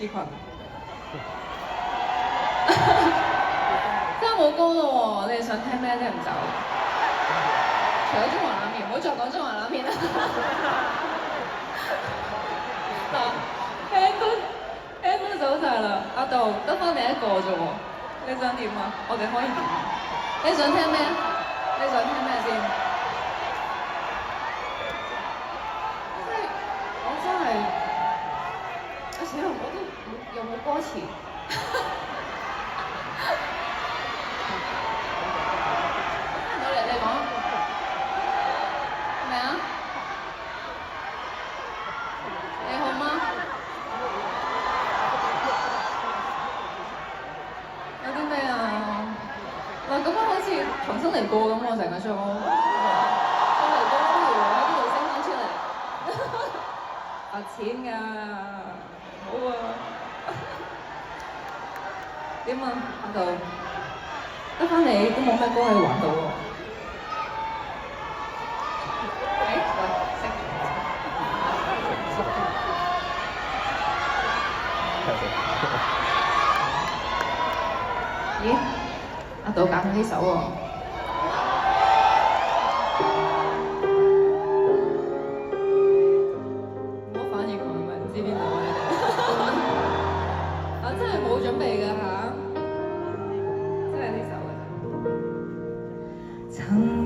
群。真係冇歌咯喎！你哋想聽咩聽唔走？除咗中華冷麵，唔好再講中華冷麵啦。嗱，N 都走晒啦，阿杜得翻你一個啫喎，你想點啊？我哋可以點啊？你想聽咩？你想聽咩先？我真係，啊死啦！我都有冇歌詞？你講咩啊？你好嗎？有啲咩啊？嗱，咁樣好似重新嚟過咁喎，成個 show。再嚟過不如喺呢度升翻出嚟，罰錢㗎，好啊。點啊？阿杜，得翻你都冇咩歌可以玩到喎。咦？阿杜揀咗呢首喎。唔好反應佢，咪唔知邊度啊你哋。啊，真係冇準備㗎嚇，真係呢首㗎咋。曾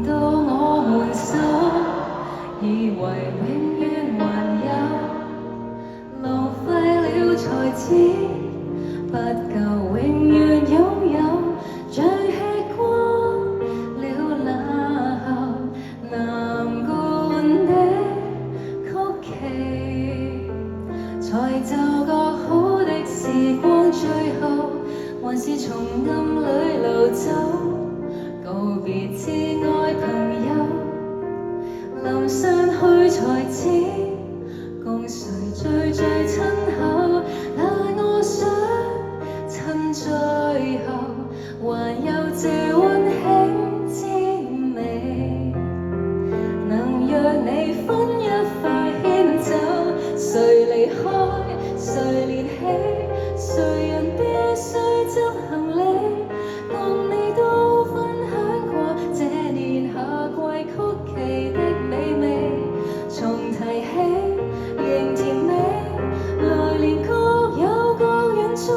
到我們手，以為永遠還有，浪費了才知不夠永遠擁有。像吃光了那盒藍罐的曲奇，才就覺好的時光，最後還是從暗裡流走，告別摯愛朋友，臨散去才知共誰最最親厚，但我想趁最後還有這溫馨滋味，能讓你分一塊牽走，誰離開，誰連起，誰人必須執行李，共你都分享過這年夏季曲奇的美味，重提起仍甜美，來年各有各遠足。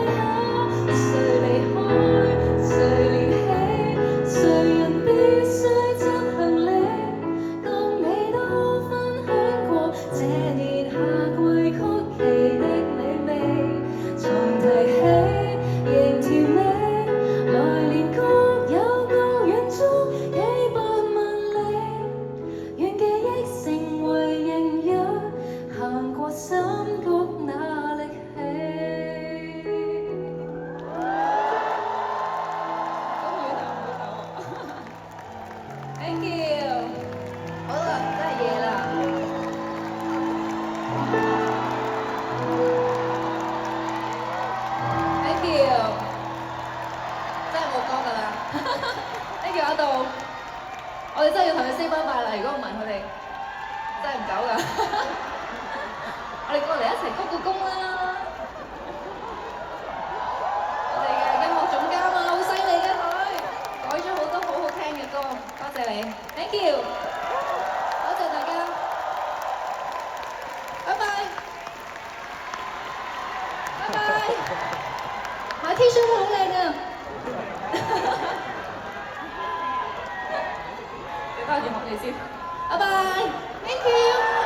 誰離開，誰連起，誰人必須執行。打到，我哋真係要同佢 say bye bye 啦！如果唔係，佢哋真係唔走㗎。我哋過嚟一齊鞠個躬啦！我哋嘅音樂總監啊，好犀利嘅佢，改咗好多好好聽嘅歌，多謝你 ，thank you，多謝大家，拜拜，拜拜，買 T 恤都好靚啊！你包住學你先，拜拜，thank you。